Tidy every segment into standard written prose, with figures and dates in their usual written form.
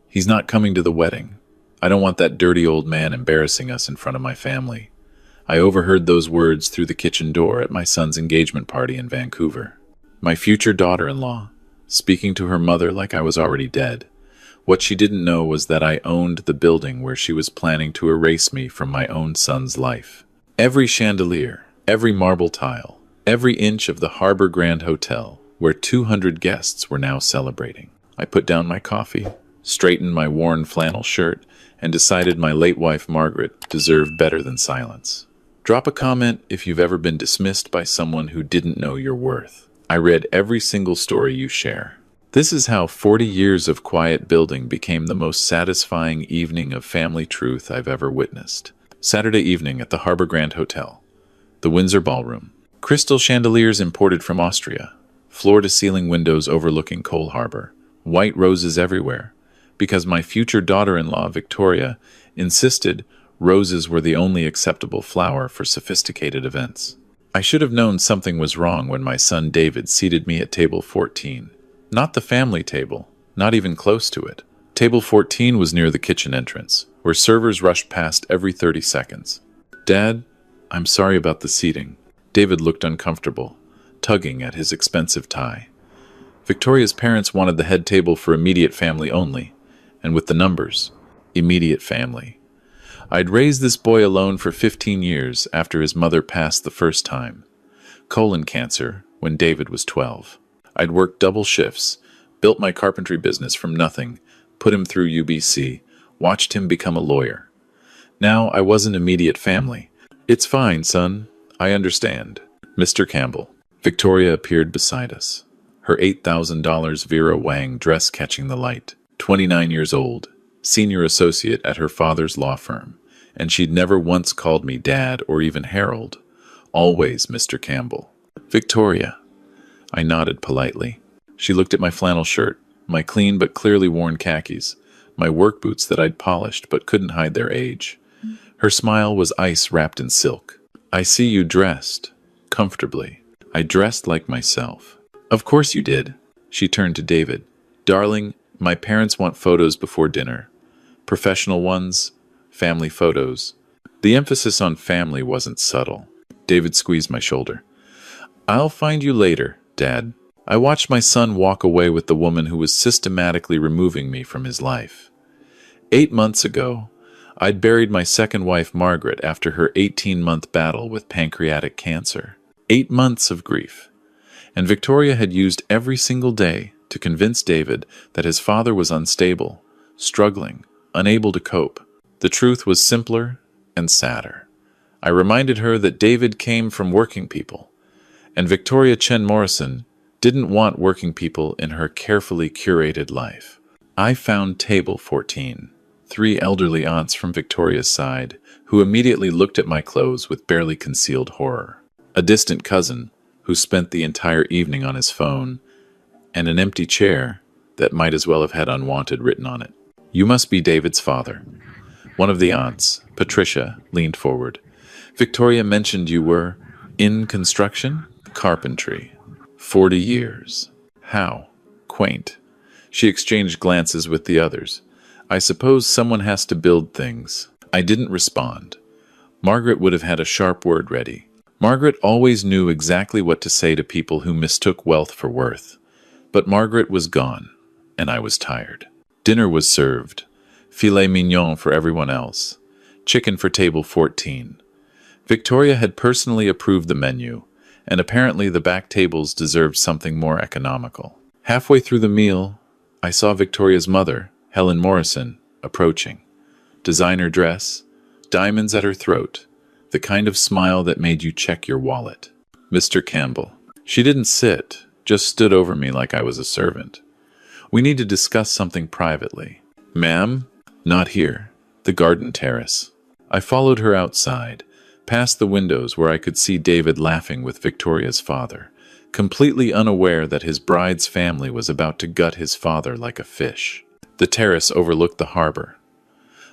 He's not coming to the wedding. I don't want that dirty old man embarrassing us in front of my family. I overheard those words through the kitchen door at my son's engagement party in Vancouver. My future daughter-in-law, speaking to her mother like I was already dead. What she didn't know was that I owned the building where she was planning to erase me from my own son's life. Every chandelier, every marble tile, every inch of the Harbor Grand Hotel, where 200 guests were now celebrating. I put down my coffee, straightened my worn flannel shirt, and decided my late wife Margaret deserved better than silence. Drop a comment if you've ever been dismissed by someone who didn't know your worth. I read every single story you share. This is how 40 years of quiet building became the most satisfying evening of family truth I've ever witnessed. Saturday evening at the Harbor Grand Hotel. The Windsor Ballroom. Crystal chandeliers imported from Austria. Floor-to-ceiling windows overlooking Cole Harbor. White roses everywhere. Because my future daughter-in-law, Victoria, insisted roses were the only acceptable flower for sophisticated events. I should have known something was wrong when my son David seated me at table 14. Not the family table, not even close to it. Table 14 was near the kitchen entrance, where servers rushed past every 30 seconds. Dad, I'm sorry about the seating. David looked uncomfortable, tugging at his expensive tie. Victoria's parents wanted the head table for immediate family only, and with the numbers, immediate family. I'd raised this boy alone for 15 years after his mother passed the first time. Colon cancer when David was 12. I'd worked double shifts, built my carpentry business from nothing, put him through UBC, watched him become a lawyer. Now I wasn't immediate family. It's fine, son. I understand. Mr. Campbell. Victoria appeared beside us, her $8,000 Vera Wang dress catching the light. 29 years old, senior associate at her father's law firm, and she'd never once called me Dad or even Harold. Always Mr. Campbell. Victoria. I nodded politely. She looked at my flannel shirt, my clean but clearly worn khakis, my work boots that I'd polished but couldn't hide their age. Her smile was ice wrapped in silk. I see you dressed. Comfortably. I dressed like myself. Of course you did. She turned to David. Darling, my parents want photos before dinner. Professional ones, family photos. The emphasis on family wasn't subtle. David squeezed my shoulder. I'll find you later, Dad. I watched my son walk away with the woman who was systematically removing me from his life. 8 months ago, I'd buried my second wife, Margaret, after her 18-month battle with pancreatic cancer. 8 months of grief. And Victoria had used every single day to convince David that his father was unstable, struggling, unable to cope. The truth was simpler and sadder. I reminded her that David came from working people, and Victoria Chen Morrison didn't want working people in her carefully curated life. I found table 14, 3 elderly aunts from Victoria's side, who immediately looked at my clothes with barely concealed horror. A distant cousin, who spent the entire evening on his phone, and an empty chair that might as well have had unwanted written on it. You must be David's father. One of the aunts, Patricia, leaned forward. Victoria mentioned you were in construction? Carpentry. 40 years. How? Quaint. She exchanged glances with the others. I suppose someone has to build things. I didn't respond. Margaret would have had a sharp word ready. Margaret always knew exactly what to say to people who mistook wealth for worth. But Margaret was gone, and I was tired. Dinner was served. Filet mignon for everyone else. Chicken for table 14. Victoria had personally approved the menu, and apparently the back tables deserved something more economical. Halfway through the meal, I saw Victoria's mother, Helen Morrison, approaching. Designer dress, diamonds at her throat, the kind of smile that made you check your wallet. Mr. Campbell. She didn't sit, just stood over me like I was a servant. We need to discuss something privately. Ma'am? Not here. The garden terrace. I followed her outside, past the windows where I could see David laughing with Victoria's father, completely unaware that his bride's family was about to gut his father like a fish. The terrace overlooked the harbor.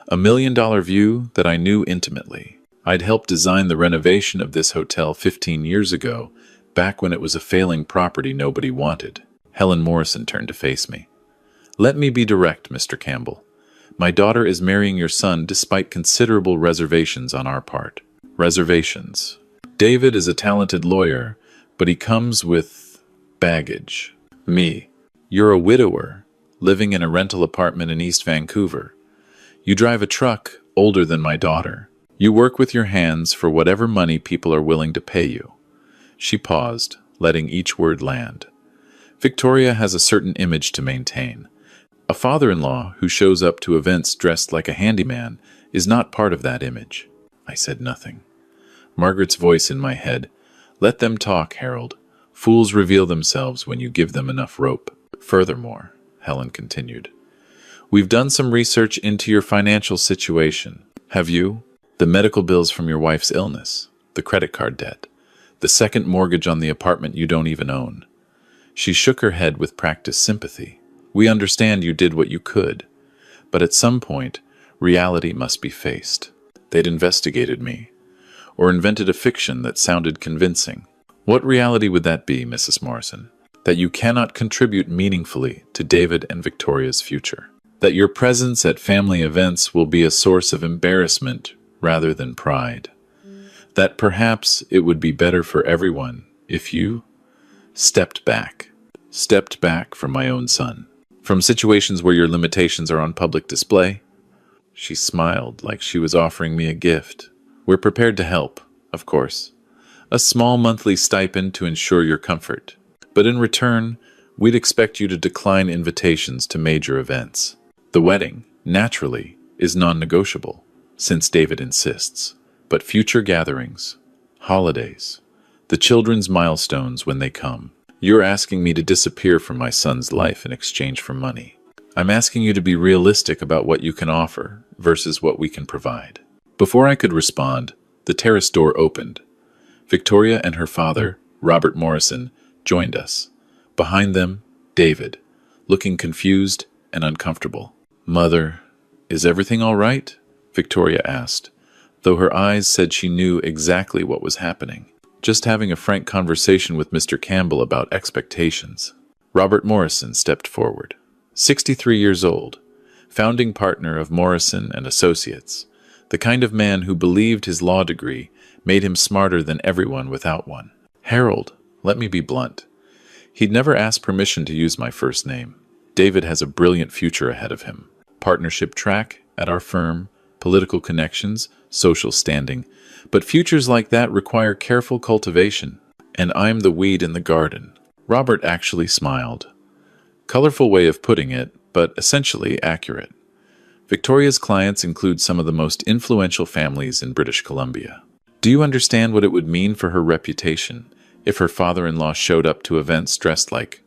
A $1 million view that I knew intimately. I'd helped design the renovation of this hotel 15 years ago, back when it was a failing property nobody wanted. Helen Morrison turned to face me. Let me be direct, Mr. Campbell. My daughter is marrying your son despite considerable reservations on our part. Reservations. David is a talented lawyer, but he comes with baggage. Me. You're a widower, living in a rental apartment in East Vancouver. You drive a truck older than my daughter. You work with your hands for whatever money people are willing to pay you. She paused, letting each word land. Victoria has a certain image to maintain. A father-in-law who shows up to events dressed like a handyman is not part of that image. I said nothing. Margaret's voice in my head. Let them talk, Harold. Fools reveal themselves when you give them enough rope. Furthermore, Helen continued, we've done some research into your financial situation. Have you? The medical bills from your wife's illness, the credit card debt, the second mortgage on the apartment you don't even own. She shook her head with practiced sympathy. We understand you did what you could, but at some point, reality must be faced. They'd investigated me, or invented a fiction that sounded convincing. What reality would that be, Mrs. Morrison? That you cannot contribute meaningfully to David and Victoria's future. That your presence at family events will be a source of embarrassment rather than pride. That perhaps it would be better for everyone if you stepped back from my own son. From situations where your limitations are on public display. She smiled like she was offering me a gift. We're prepared to help, of course. A small monthly stipend to ensure your comfort. But in return, we'd expect you to decline invitations to major events. The wedding, naturally, is non-negotiable, since David insists. But future gatherings, holidays, the children's milestones when they come. You're asking me to disappear from my son's life in exchange for money. I'm asking you to be realistic about what you can offer versus what we can provide. Before I could respond, the terrace door opened. Victoria and her father, Robert Morrison, joined us. Behind them, David, looking confused and uncomfortable. Mother, is everything all right? Victoria asked, though her eyes said she knew exactly what was happening. Just having a frank conversation with Mr. Campbell about expectations. Robert Morrison stepped forward. 63 years old, founding partner of Morrison and Associates, the kind of man who believed his law degree made him smarter than everyone without one. Harold, let me be blunt. He'd never asked permission to use my first name. David has a brilliant future ahead of him. Partnership track at our firm, political connections, social standing. But futures like that require careful cultivation, and I'm the weed in the garden. Robert actually smiled. Colorful way of putting it, but essentially accurate. Victoria's clients include some of the most influential families in British Columbia. Do you understand what it would mean for her reputation if her father-in-law showed up to events dressed like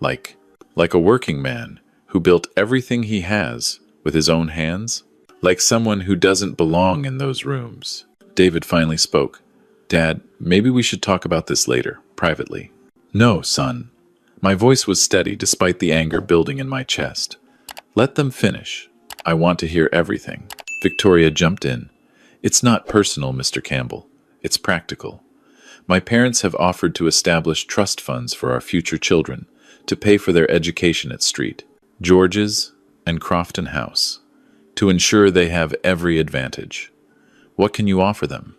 a working man who built everything he has with his own hands? Like someone who doesn't belong in those rooms. David finally spoke. Dad, maybe we should talk about this later, privately. No, son. My voice was steady despite the anger building in my chest. Let them finish. I want to hear everything. Victoria jumped in. It's not personal, Mr. Campbell. It's practical. My parents have offered to establish trust funds for our future children to pay for their education at Street, George's, and Crofton House, to ensure they have every advantage. What can you offer them?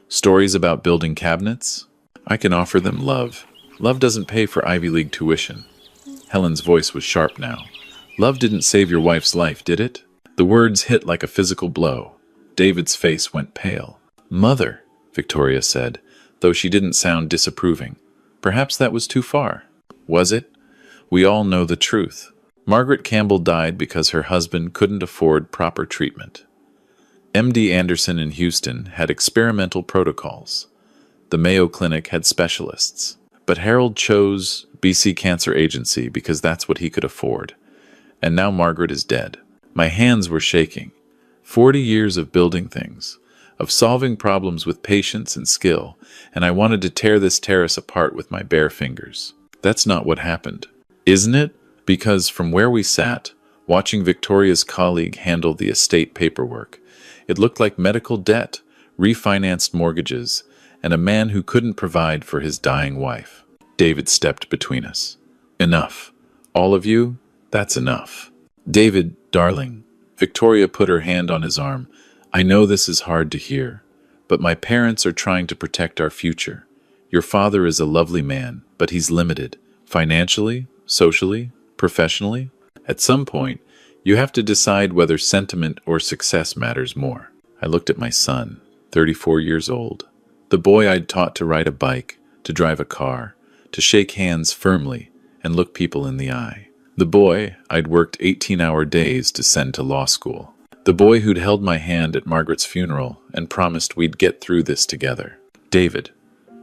Stories about building cabinets? I can offer them love. Love doesn't pay for Ivy League tuition. Helen's voice was sharp now. Love didn't save your wife's life, did it? The words hit like a physical blow. David's face went pale. Mother, Victoria said, though she didn't sound disapproving. Perhaps that was too far. Was it? We all know the truth. Margaret Campbell died because her husband couldn't afford proper treatment. MD Anderson in Houston had experimental protocols. The Mayo Clinic had specialists. But Harold chose BC Cancer Agency because that's what he could afford. And now Margaret is dead. My hands were shaking. 40 years of building things, of solving problems with patience and skill, and I wanted to tear this terrace apart with my bare fingers. That's not what happened. Isn't it? Because from where we sat, watching Victoria's colleague handle the estate paperwork, it looked like medical debt, refinanced mortgages, and a man who couldn't provide for his dying wife. David stepped between us. Enough. All of you, That's enough. David, darling. Victoria put her hand on his arm. I know this is hard to hear, but my parents are trying to protect our future. Your father is a lovely man, but he's limited. Financially, socially, professionally. At some point, you have to decide whether sentiment or success matters more. I looked at my son, 34 years old. The boy I'd taught to ride a bike, to drive a car, to shake hands firmly and look people in the eye. The boy I'd worked 18-hour days to send to law school. The boy who'd held my hand at Margaret's funeral and promised we'd get through this together. David,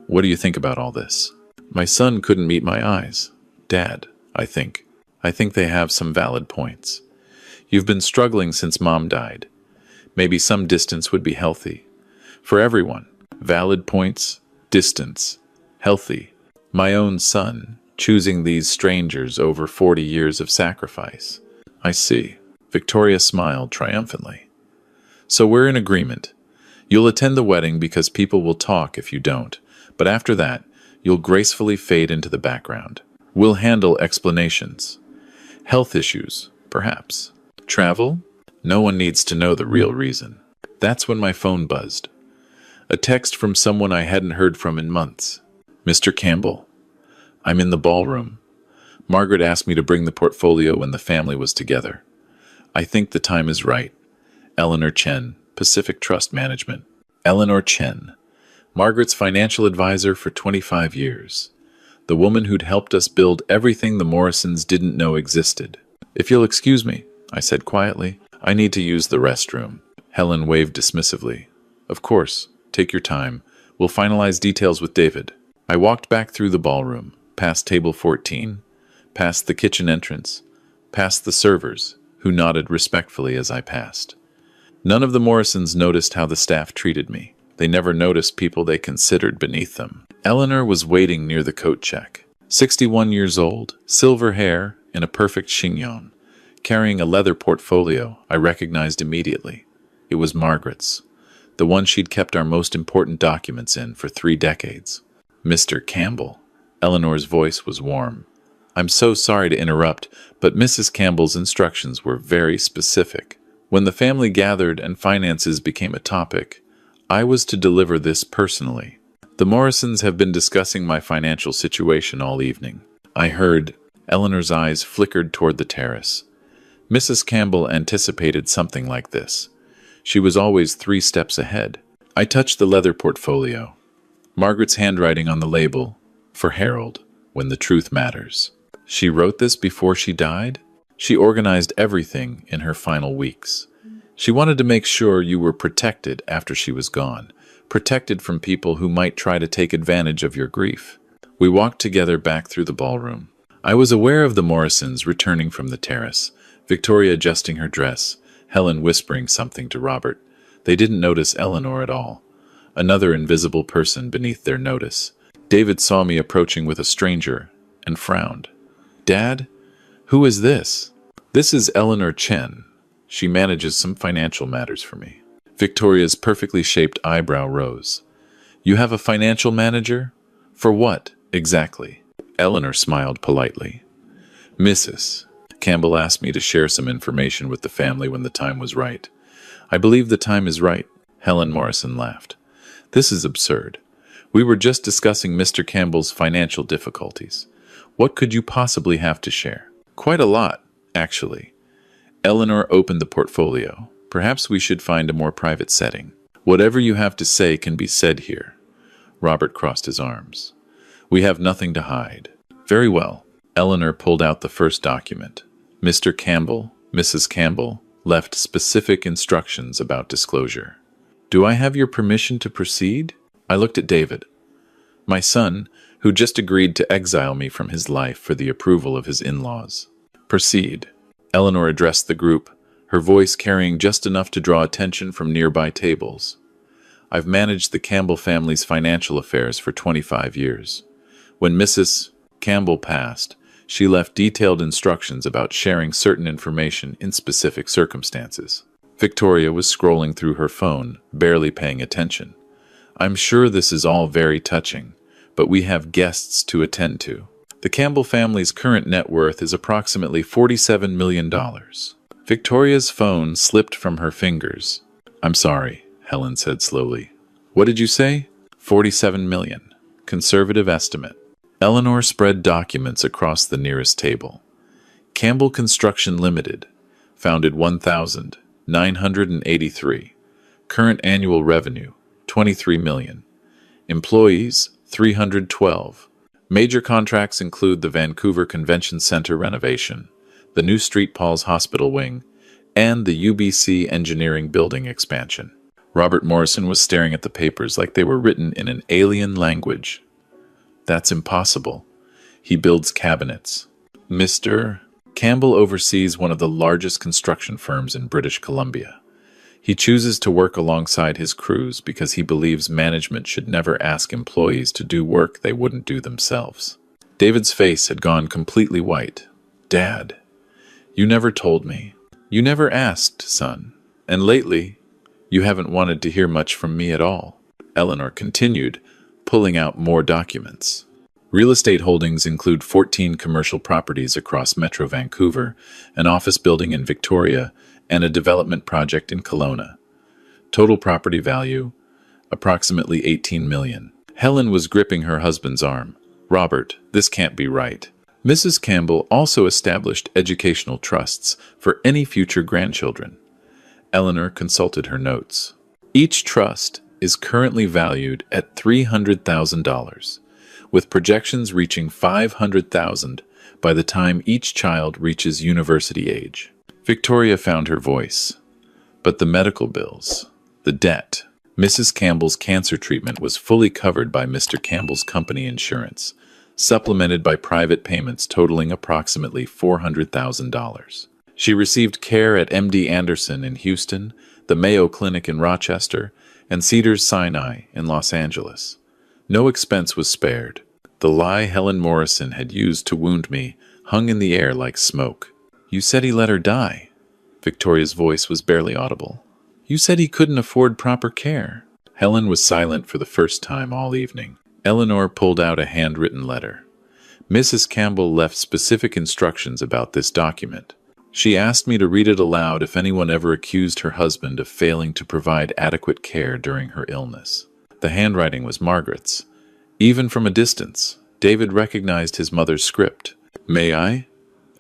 what do you think about all this? My son couldn't meet my eyes. Dad, I think they have some valid points. You've been struggling since Mom died. Maybe some distance would be healthy. For everyone. Valid points, distance, healthy. My own son, choosing these strangers over 40 years of sacrifice. I see. Victoria smiled triumphantly. So we're in agreement. You'll attend the wedding because people will talk if you don't, but after that, you'll gracefully fade into the background. We'll handle explanations. Health issues, perhaps. Travel? No one needs to know the real reason. That's when my phone buzzed. A text from someone I hadn't heard from in months. Mr. Campbell, I'm in the ballroom. Margaret asked me to bring the portfolio when the family was together. I think the time is right. Eleanor Chen, Pacific Trust Management. Eleanor Chen, Margaret's financial advisor for 25 years. The woman who'd helped us build everything the Morrisons didn't know existed. If you'll excuse me, I said quietly, I need to use the restroom. Helen waved dismissively. Of course, take your time. We'll finalize details with David. I walked back through the ballroom, past table 14, past the kitchen entrance, past the servers, who nodded respectfully as I passed. None of the Morrisons noticed how the staff treated me. They never noticed people they considered beneath them. Eleanor was waiting near the coat check. 61 years old, silver hair, in a perfect chignon. Carrying a leather portfolio, I recognized immediately. It was Margaret's, the one she'd kept our most important documents in for 3 decades. Mr. Campbell. Eleanor's voice was warm. I'm so sorry to interrupt, but Mrs. Campbell's instructions were very specific. When the family gathered and finances became a topic, I was to deliver this personally. The Morrisons have been discussing my financial situation all evening. I heard. Eleanor's eyes flickered toward the terrace. Mrs. Campbell anticipated something like this. She was always 3 steps ahead. I touched the leather portfolio. Margaret's handwriting on the label, for Harold, when the truth matters. She wrote this before she died? She organized everything in her final weeks. She wanted to make sure you were protected after she was gone, protected from people who might try to take advantage of your grief. We walked together back through the ballroom. I was aware of the Morrisons returning from the terrace, Victoria adjusting her dress, Helen whispering something to Robert. They didn't notice Eleanor at all, another invisible person beneath their notice. David saw me approaching with a stranger and frowned. Dad? Who is this? This is Eleanor Chen. She manages some financial matters for me. Victoria's perfectly shaped eyebrow rose. You have a financial manager? For what, exactly? Eleanor smiled politely. Mrs. Campbell asked me to share some information with the family when the time was right. I believe the time is right. Helen Morrison laughed. This is absurd. We were just discussing Mr. Campbell's financial difficulties. What could you possibly have to share? Quite a lot, actually. Eleanor opened the portfolio. Perhaps we should find a more private setting. Whatever you have to say can be said here. Robert crossed his arms. We have nothing to hide. Very well. Eleanor pulled out the first document. Mr. Campbell, Mrs. Campbell, left specific instructions about disclosure. Do I have your permission to proceed? I looked at David. My son, who just agreed to exile me from his life for the approval of his in-laws. Proceed. Eleanor addressed the group, her voice carrying just enough to draw attention from nearby tables. I've managed the Campbell family's financial affairs for 25 years. When Mrs. Campbell passed, she left detailed instructions about sharing certain information in specific circumstances. Victoria was scrolling through her phone, barely paying attention. I'm sure this is all very touching, but we have guests to attend to. The Campbell family's current net worth is approximately $47 million. Victoria's phone slipped from her fingers. I'm sorry, Helen said slowly. What did you say? 47 million. Conservative estimate. Eleanor spread documents across the nearest table. Campbell Construction Limited, founded 1983. Current annual revenue, 23 million. Employees, 312. Major contracts include the Vancouver Convention Center renovation, the new St. Paul's Hospital wing, and the UBC Engineering building expansion. Robert Morrison was staring at the papers like they were written in an alien language. That's impossible. He builds cabinets. Mr. Campbell oversees one of the largest construction firms in British Columbia. He chooses to work alongside his crews because he believes management should never ask employees to do work they wouldn't do themselves. David's face had gone completely white. Dad, you never told me. You never asked, son. And lately, you haven't wanted to hear much from me at all. Eleanor continued, pulling out more documents. Real estate holdings include 14 commercial properties across Metro Vancouver, an office building in Victoria, and a development project in Kelowna. Total property value, approximately 18 million. Helen was gripping her husband's arm. Robert, this can't be right. Mrs. Campbell also established educational trusts for any future grandchildren. Eleanor consulted her notes. Each trust is currently valued at $300,000, with projections reaching $500,000 by the time each child reaches university age. Victoria found her voice. But the medical bills, the debt. Mrs. Campbell's cancer treatment was fully covered by Mr. Campbell's company insurance, supplemented by private payments totaling approximately $400,000. She received care at MD Anderson in Houston, the Mayo Clinic in Rochester, and Cedars-Sinai in Los Angeles. No expense was spared. The lie Helen Morrison had used to wound me hung in the air like smoke. You said he let her die. Victoria's voice was barely audible. You said he couldn't afford proper care. Helen was silent for the first time all evening. Eleanor pulled out a handwritten letter. Mrs. Campbell left specific instructions about this document. She asked me to read it aloud if anyone ever accused her husband of failing to provide adequate care during her illness. The handwriting was Margaret's. Even from a distance, David recognized his mother's script. May I?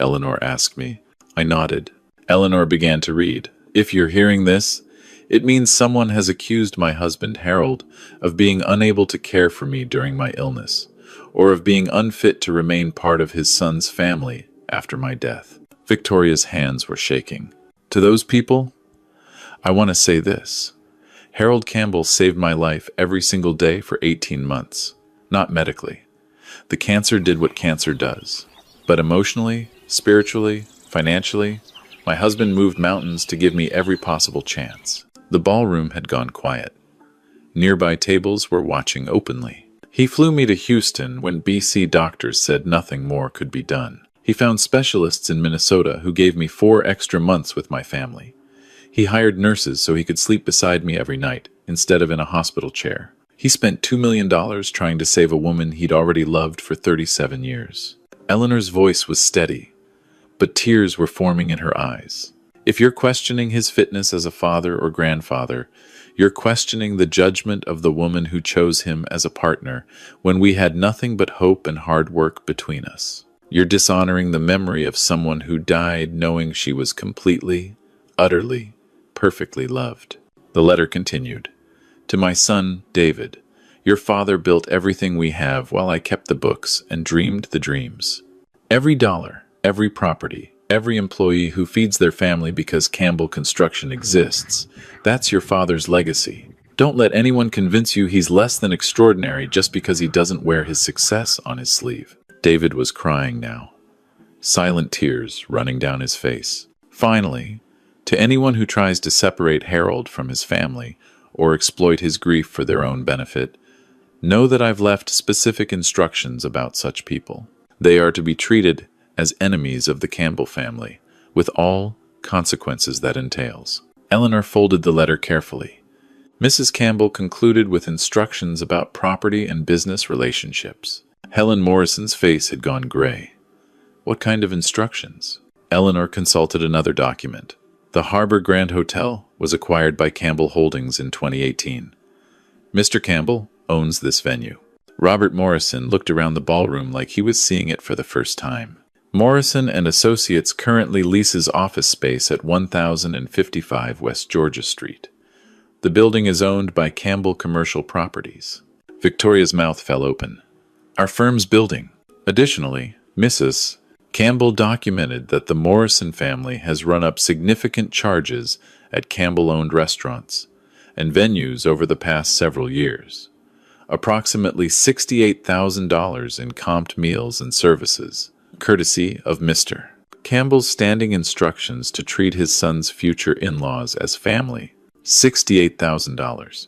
Eleanor asked me. I nodded. Eleanor began to read. If you're hearing this, it means someone has accused my husband, Harold, of being unable to care for me during my illness, or of being unfit to remain part of his son's family after my death. Victoria's hands were shaking. To those people, I want to say this. Harold Campbell saved my life every single day for 18 months. Not medically. The cancer did what cancer does. But emotionally, spiritually, financially, my husband moved mountains to give me every possible chance. The ballroom had gone quiet. Nearby tables were watching openly. He flew me to Houston when BC doctors said nothing more could be done. He found specialists in Minnesota who gave me 4 extra months with my family. He hired nurses so he could sleep beside me every night, instead of in a hospital chair. He spent $2 million trying to save a woman he'd already loved for 37 years. Eleanor's voice was steady, but tears were forming in her eyes. If you're questioning his fitness as a father or grandfather, you're questioning the judgment of the woman who chose him as a partner when we had nothing but hope and hard work between us. You're dishonoring the memory of someone who died knowing she was completely, utterly, perfectly loved. The letter continued. To my son, David, your father built everything we have while I kept the books and dreamed the dreams. Every dollar, every property, every employee who feeds their family because Campbell Construction exists, that's your father's legacy. Don't let anyone convince you he's less than extraordinary just because he doesn't wear his success on his sleeve. David was crying now, silent tears running down his face. Finally, to anyone who tries to separate Harold from his family or exploit his grief for their own benefit, know that I've left specific instructions about such people. They are to be treated as enemies of the Campbell family, with all consequences that entails. Eleanor folded the letter carefully. Mrs. Campbell concluded with instructions about property and business relationships. Helen Morrison's face had gone gray. What kind of instructions? Eleanor consulted another document. The Harbor Grand Hotel was acquired by Campbell Holdings in 2018. Mr. Campbell owns this venue. Robert Morrison looked around the ballroom like he was seeing it for the first time. Morrison and Associates currently leases office space at 1055 West Georgia Street. The building is owned by Campbell Commercial Properties. Victoria's mouth fell open. Our firm's building. Additionally, Mrs. Campbell documented that the Morrison family has run up significant charges at Campbell-owned restaurants and venues over the past several years. Approximately $68,000 in comped meals and services, courtesy of Mr. Campbell's standing instructions to treat his son's future in-laws as family. $68,000.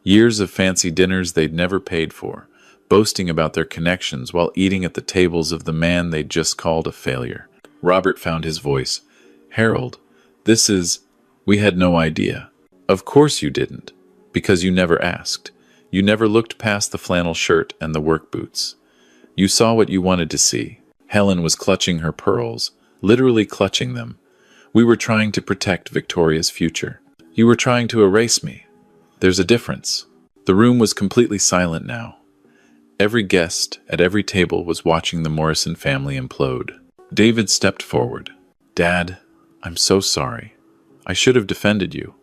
Years of fancy dinners they'd never paid for, boasting about their connections while eating at the tables of the man they'd just called a failure. Robert found his voice. Harold, we had no idea. Of course you didn't, because you never asked. You never looked past the flannel shirt and the work boots. You saw what you wanted to see. Helen was clutching her pearls, literally clutching them. We were trying to protect Victoria's future. You were trying to erase me. There's a difference. The room was completely silent now. Every guest at every table was watching the Morrison family implode. David stepped forward. Dad, I'm so sorry. I should have defended you.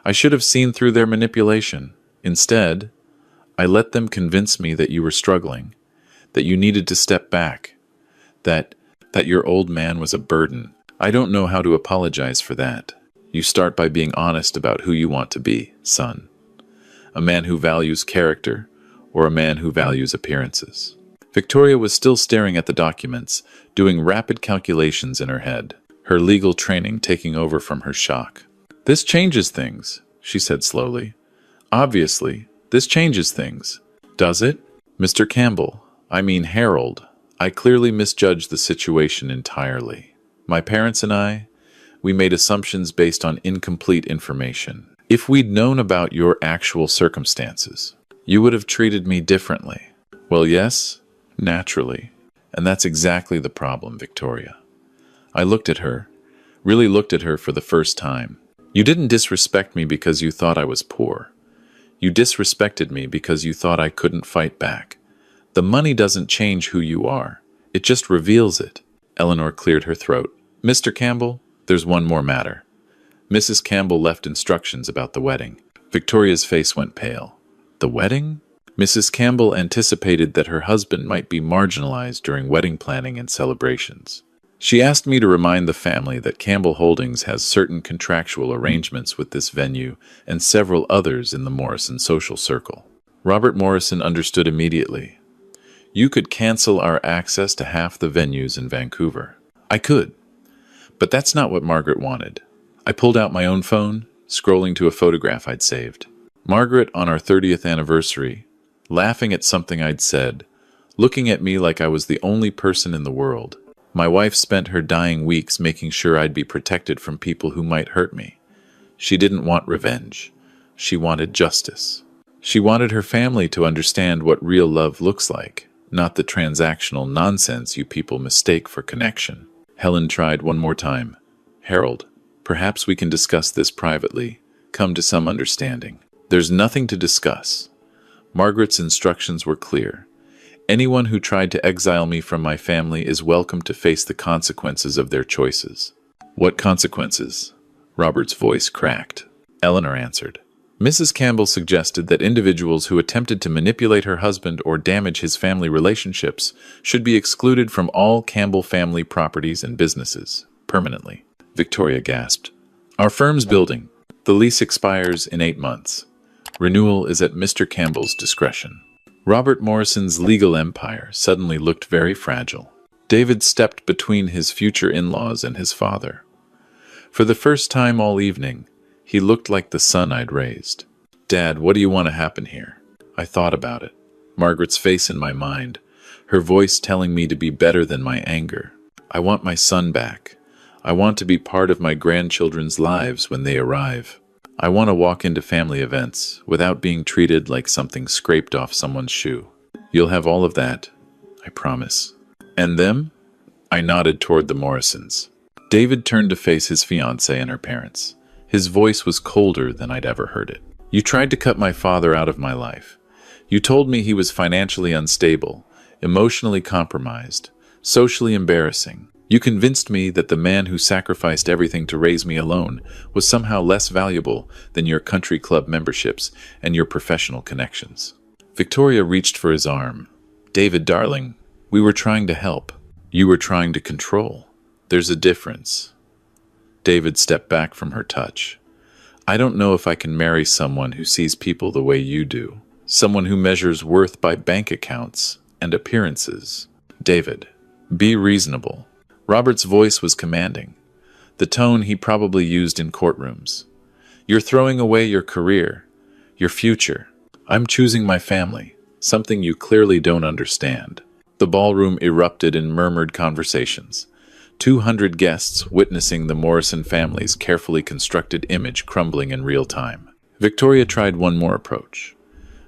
I should have seen through their manipulation. Instead, I let them convince me that you were struggling, that you needed to step back, that your old man was a burden. I don't know how to apologize for that. You start by being honest about who you want to be, son. A man who values character, or a man who values appearances. Victoria was still staring at the documents, doing rapid calculations in her head, her legal training taking over from her shock. This changes things, she said slowly. Obviously, this changes things. Does it? Mr. Campbell, Harold, I clearly misjudged the situation entirely. My parents and I, we made assumptions based on incomplete information. If we'd known about your actual circumstances, you would have treated me differently. Well, yes, naturally. And that's exactly the problem, Victoria. I really looked at her for the first time. You didn't disrespect me because you thought I was poor. You disrespected me because you thought I couldn't fight back. The money doesn't change who you are. It just reveals it. Eleanor cleared her throat. Mr. Campbell, there's one more matter. Mrs. Campbell left instructions about the wedding. Victoria's face went pale. The wedding? Mrs. Campbell anticipated that her husband might be marginalized during wedding planning and celebrations. She asked me to remind the family that Campbell Holdings has certain contractual arrangements with this venue and several others in the Morrison social circle. Robert Morrison understood immediately. You could cancel our access to half the venues in Vancouver. I could. But that's not what Margaret wanted. I pulled out my own phone, scrolling to a photograph I'd saved. Margaret on our 30th anniversary, laughing at something I'd said, looking at me like I was the only person in the world. My wife spent her dying weeks making sure I'd be protected from people who might hurt me. She didn't want revenge. She wanted justice. She wanted her family to understand what real love looks like, not the transactional nonsense you people mistake for connection. Helen tried one more time. Harold, perhaps we can discuss this privately, come to some understanding. There's nothing to discuss. Margaret's instructions were clear. Anyone who tried to exile me from my family is welcome to face the consequences of their choices. What consequences? Robert's voice cracked. Eleanor answered. Mrs. Campbell suggested that individuals who attempted to manipulate her husband or damage his family relationships should be excluded from all Campbell family properties and businesses, permanently. Victoria gasped. Our firm's building. The lease expires in 8 months. Renewal is at Mr. Campbell's discretion. Robert Morrison's legal empire suddenly looked very fragile. David stepped between his future in-laws and his father. For the first time all evening, he looked like the son I'd raised. Dad, what do you want to happen here? I thought about it. Margaret's face in my mind, her voice telling me to be better than my anger. I want my son back. I want to be part of my grandchildren's lives when they arrive. I want to walk into family events without being treated like something scraped off someone's shoe. You'll have all of that, I promise. And them? I nodded toward the Morrisons. David turned to face his fiancée and her parents. His voice was colder than I'd ever heard it. You tried to cut my father out of my life. You told me he was financially unstable, emotionally compromised, socially embarrassing. You convinced me that the man who sacrificed everything to raise me alone was somehow less valuable than your country club memberships and your professional connections. Victoria reached for his arm. David, darling, we were trying to help. You were trying to control. There's a difference. David stepped back from her touch. I don't know if I can marry someone who sees people the way you do. Someone who measures worth by bank accounts and appearances. David, be reasonable. Robert's voice was commanding, the tone he probably used in courtrooms. You're throwing away your career, your future. I'm choosing my family, something you clearly don't understand. The ballroom erupted in murmured conversations. 200 guests witnessing the Morrison family's carefully constructed image crumbling in real time. Victoria tried one more approach.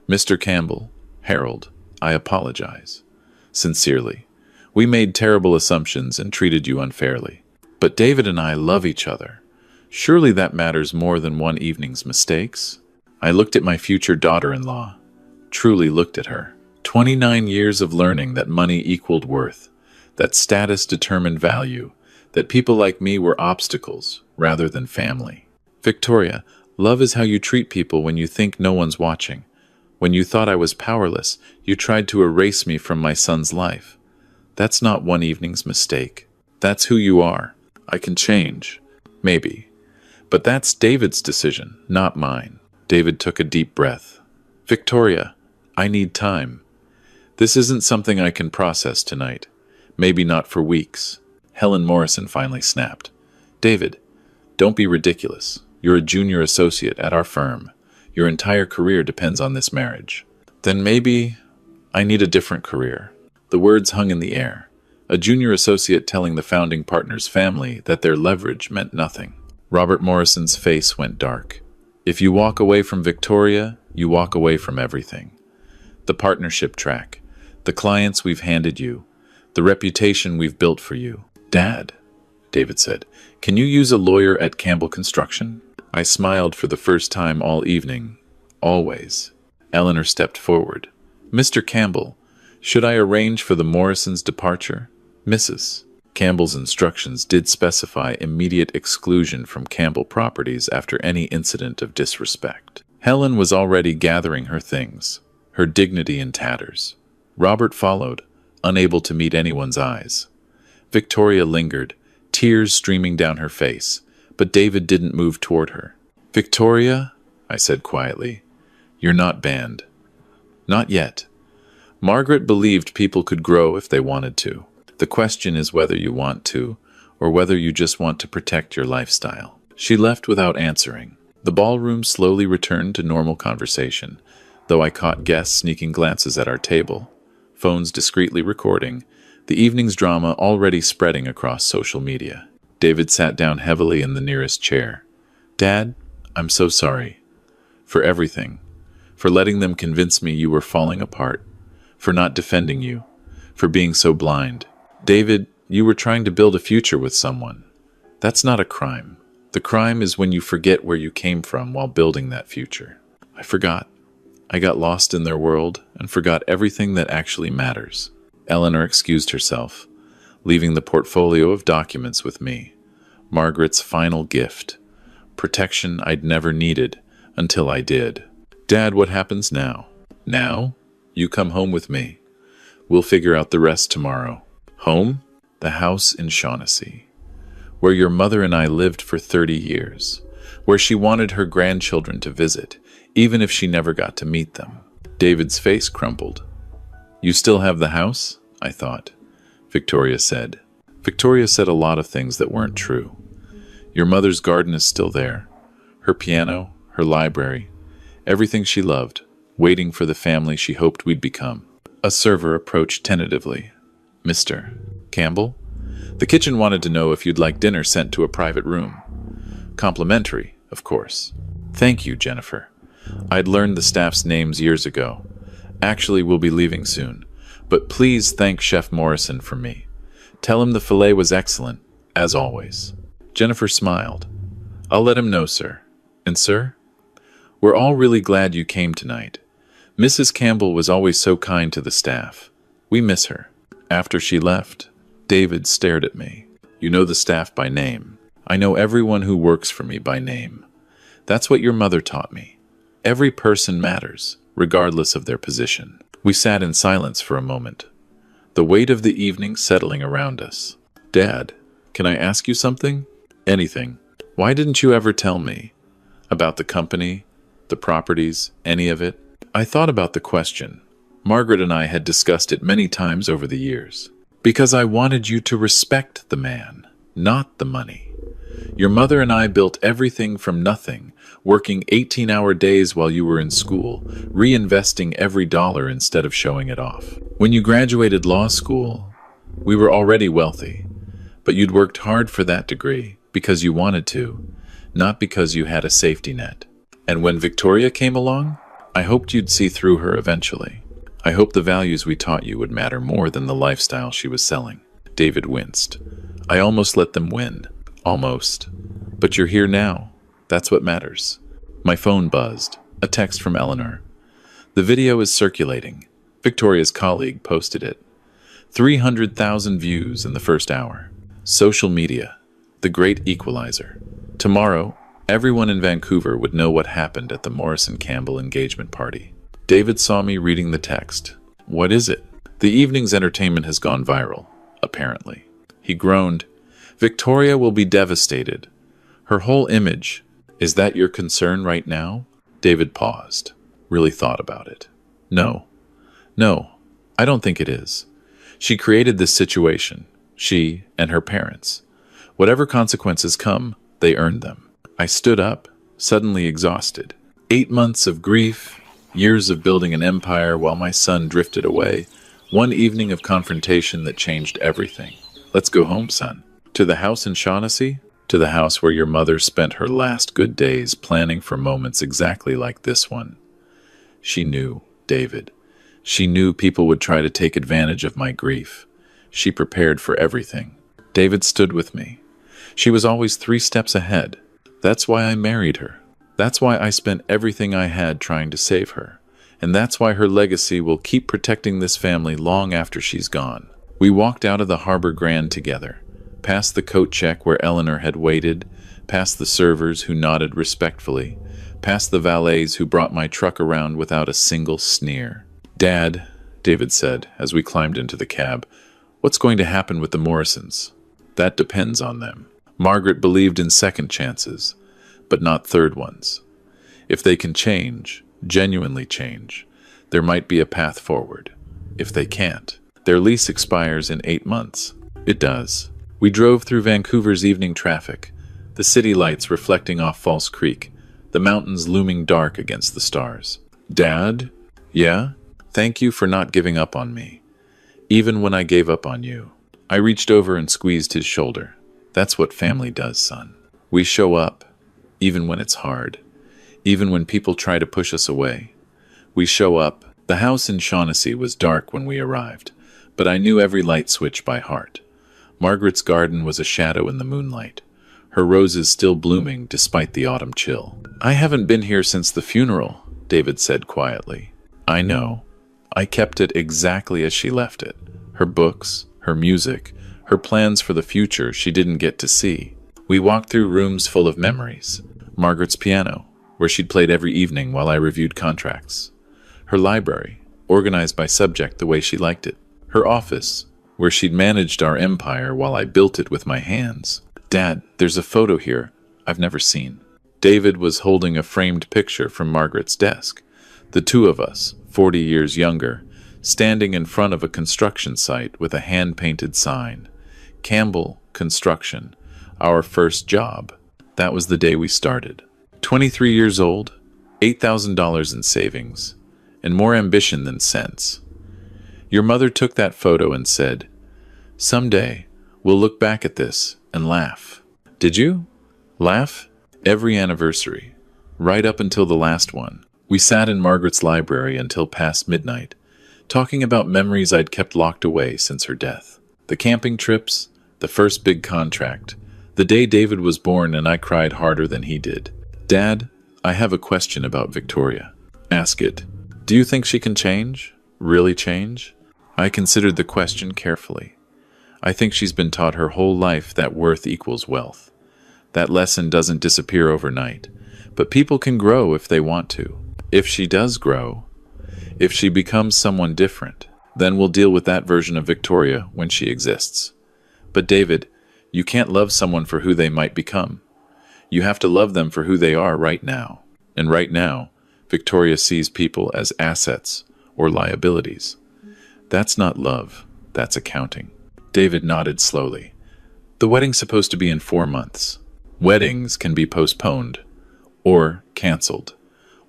Mr. Campbell, Harold, I apologize. Sincerely. We made terrible assumptions and treated you unfairly. But David and I love each other. Surely that matters more than one evening's mistakes. I looked at my future daughter-in-law. Truly looked at her. 29 years of learning that money equaled worth, that status determined value, that people like me were obstacles rather than family. Victoria, love is how you treat people when you think no one's watching. When you thought I was powerless, you tried to erase me from my son's life. That's not one evening's mistake. That's who you are. I can change. Maybe. But that's David's decision, not mine. David took a deep breath. Victoria, I need time. This isn't something I can process tonight. Maybe not for weeks. Helen Morrison finally snapped. David, don't be ridiculous. You're a junior associate at our firm. Your entire career depends on this marriage. Then maybe I need a different career. The words hung in the air. A junior associate telling the founding partner's family that their leverage meant nothing. Robert Morrison's face went dark. If you walk away from Victoria, you walk away from everything. The partnership track, the clients we've handed you, the reputation we've built for you. Dad, David said, can you use a lawyer at Campbell Construction? I smiled for the first time all evening. Always. Eleanor stepped forward. Mr. Campbell, should I arrange for the Morrisons' departure? Mrs. Campbell's instructions did specify immediate exclusion from Campbell properties after any incident of disrespect. Helen was already gathering her things, her dignity in tatters. Robert followed, unable to meet anyone's eyes. Victoria lingered, tears streaming down her face, but David didn't move toward her. Victoria, I said quietly, you're not banned. Not yet. Margaret believed people could grow if they wanted to. The question is whether you want to, or whether you just want to protect your lifestyle. She left without answering. The ballroom slowly returned to normal conversation, though I caught guests sneaking glances at our table, phones discreetly recording, the evening's drama already spreading across social media. David sat down heavily in the nearest chair. Dad, I'm so sorry. For everything. For letting them convince me you were falling apart. For not defending you. For being so blind. David, you were trying to build a future with someone. That's not a crime. The crime is when you forget where you came from while building that future. I forgot. I got lost in their world and forgot everything that actually matters. Eleanor excused herself, leaving the portfolio of documents with me. Margaret's final gift. Protection I'd never needed until I did. Dad, what happens now? Now? You come home with me. We'll figure out the rest tomorrow. Home? The house in Shaughnessy, where your mother and I lived for 30 years, where she wanted her grandchildren to visit, even if she never got to meet them. David's face crumpled. You still have the house? I thought. Victoria said. Victoria said a lot of things that weren't true. Your mother's garden is still there. Her piano, her library, everything she loved, waiting for the family she hoped we'd become. A server approached tentatively. Mr. Campbell? The kitchen wanted to know if you'd like dinner sent to a private room. Complimentary, of course. Thank you, Jennifer. I'd learned the staff's names years ago. Actually, we'll be leaving soon, But please thank Chef Morrison for me. Tell him the filet was excellent, as always. Jennifer smiled. I'll let him know, sir. And sir? We're all really glad you came tonight. Mrs. Campbell was always so kind to the staff. We miss her. After she left, David stared at me. You know the staff by name. I know everyone who works for me by name. That's what your mother taught me. Every person matters, regardless of their position. We sat in silence for a moment, the weight of the evening settling around us. Dad, can I ask you something? Anything. Why didn't you ever tell me? About the company, the properties, any of it? I thought about the question. Margaret and I had discussed it many times over the years. Because I wanted you to respect the man, not the money. Your mother and I built everything from nothing, working 18-hour days while you were in school, reinvesting every dollar instead of showing it off. When you graduated law school, we were already wealthy, but you'd worked hard for that degree because you wanted to, not because you had a safety net. And when Victoria came along, I hoped you'd see through her eventually. I hoped the values we taught you would matter more than the lifestyle she was selling. David winced. I almost let them win. Almost. But you're here now. That's what matters. My phone buzzed. A text from Eleanor. The video is circulating. Victoria's colleague posted it. 300,000 views in the first hour. Social media. The great equalizer. Tomorrow, everyone in Vancouver would know what happened at the Morrison Campbell engagement party. David saw me reading the text. What is it? The evening's entertainment has gone viral, apparently. He groaned. Victoria will be devastated. Her whole image. Is that your concern right now? David paused, really thought about it. No, I don't think it is. She created this situation, she and her parents. Whatever consequences come, they earned them. I stood up, suddenly exhausted. 8 months of grief, years of building an empire while my son drifted away. One evening of confrontation that changed everything. Let's go home, son. To the house in Shaughnessy? To the house where your mother spent her last good days planning for moments exactly like this one. She knew, David. She knew people would try to take advantage of my grief. She prepared for everything. David stood with me. She was always 3 steps ahead. That's why I married her. That's why I spent everything I had trying to save her. And that's why her legacy will keep protecting this family long after she's gone. We walked out of the Harbor Grand together. Past the coat check where Eleanor had waited, past the servers who nodded respectfully, past the valets who brought my truck around without a single sneer. Dad, David said as we climbed into the cab, what's going to happen with the Morrisons? That depends on them. Margaret believed in second chances, but not third ones. If they can change, genuinely change, there might be a path forward. If they can't, their lease expires in 8 months. It does. We drove through Vancouver's evening traffic, the city lights reflecting off False Creek, the mountains looming dark against the stars. Dad? Yeah? Thank you for not giving up on me. Even when I gave up on you. I reached over and squeezed his shoulder. That's what family does, son. We show up, even when it's hard, even when people try to push us away. We show up. The house in Shaughnessy was dark when we arrived, but I knew every light switch by heart. Margaret's garden was a shadow in the moonlight, her roses still blooming despite the autumn chill. I haven't been here since the funeral, David said quietly. I know. I kept it exactly as she left it. Her books, her music, her plans for the future she didn't get to see. We walked through rooms full of memories. Margaret's piano, where she'd played every evening while I reviewed contracts. Her library, organized by subject the way she liked it. Her office, where she'd managed our empire while I built it with my hands. Dad, there's a photo here I've never seen. David was holding a framed picture from Margaret's desk. The 2 of us, 40 years younger, standing in front of a construction site with a hand-painted sign. Campbell Construction, our first job. That was the day we started. 23 years old, $8,000 in savings, and more ambition than sense. Your mother took that photo and said, someday we'll look back at this and laugh. Did you? Laugh? Every anniversary, right up until the last one. We sat in Margaret's library until past midnight, talking about memories I'd kept locked away since her death. The camping trips, the first big contract, the day David was born and I cried harder than he did. Dad, I have a question about Victoria. Ask it. Do you think she can change? Really change? I considered the question carefully. I think she's been taught her whole life that worth equals wealth. That lesson doesn't disappear overnight, but people can grow if they want to. If she does grow, if she becomes someone different, then we'll deal with that version of Victoria when she exists. But David, you can't love someone for who they might become. You have to love them for who they are right now. And right now, Victoria sees people as assets or liabilities. That's not love, that's accounting. David nodded slowly. The wedding's supposed to be in 4 months. Weddings can be postponed or canceled.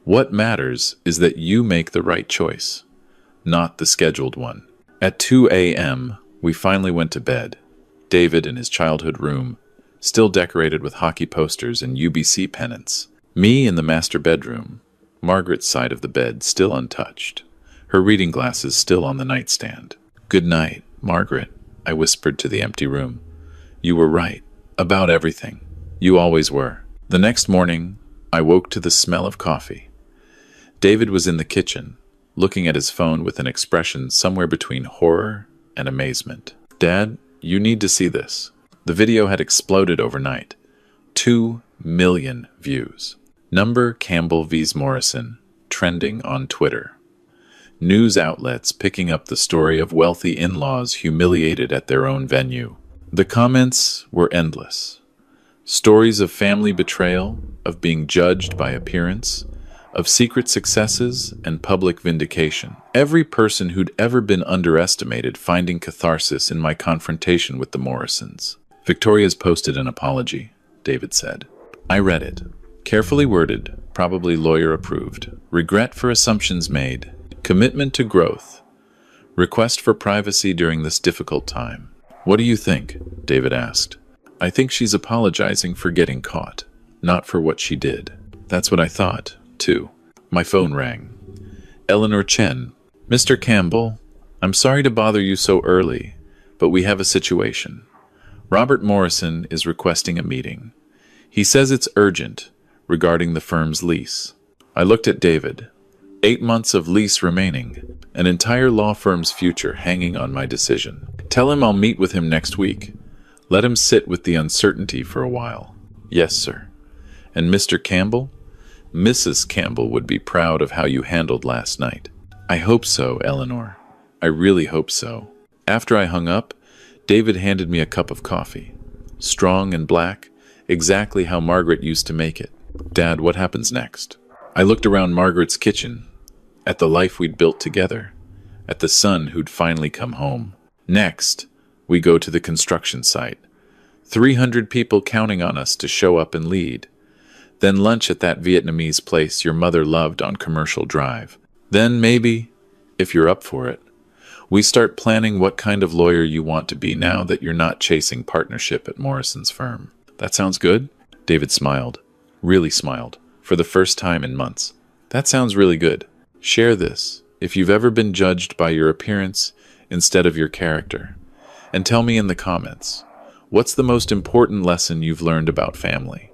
What matters is that you make the right choice, not the scheduled one. At 2 a.m., we finally went to bed. David in his childhood room, still decorated with hockey posters and UBC pennants. Me in the master bedroom, Margaret's side of the bed still untouched, her reading glasses still on the nightstand. Good night, Margaret, I whispered to the empty room. You were right, about everything. You always were. The next morning, I woke to the smell of coffee. David was in the kitchen, looking at his phone with an expression somewhere between horror and amazement. Dad, you need to see this. The video had exploded overnight. 2 million views. Number Campbell vs. Morrison, trending on Twitter. News outlets picking up the story of wealthy in-laws humiliated at their own venue. The comments were endless. Stories of family betrayal, of being judged by appearance, of secret successes and public vindication. Every person who'd ever been underestimated finding catharsis in my confrontation with the Morrisons. Victoria's posted an apology, David said. I read it. Carefully worded, probably lawyer approved. Regret for assumptions made. Commitment to growth. Request for privacy during this difficult time. What do you think? David asked. I think she's apologizing for getting caught, not for what she did. That's what I thought, too. My phone rang. Eleanor Chen. Mr. Campbell, I'm sorry to bother you so early, but we have a situation. Robert Morrison is requesting a meeting. He says it's urgent, regarding the firm's lease. I looked at David. 8 months of lease remaining, an entire law firm's future hanging on my decision. Tell him I'll meet with him next week. Let him sit with the uncertainty for a while. Yes, sir. And Mr. Campbell? Mrs. Campbell would be proud of how you handled last night. I hope so, Eleanor. I really hope so. After I hung up, David handed me a cup of coffee. Strong and black, exactly how Margaret used to make it. Dad, what happens next? I looked around Margaret's kitchen, at the life we'd built together, at the son who'd finally come home. Next, we go to the construction site. 300 people counting on us to show up and lead. Then lunch at that Vietnamese place your mother loved on Commercial Drive. Then maybe, if you're up for it, we start planning what kind of lawyer you want to be now that you're not chasing partnership at Morrison's firm. That sounds good? David smiled. Really smiled. For the first time in months. That sounds really good. Share this, if you've ever been judged by your appearance instead of your character. And tell me in the comments, what's the most important lesson you've learned about family?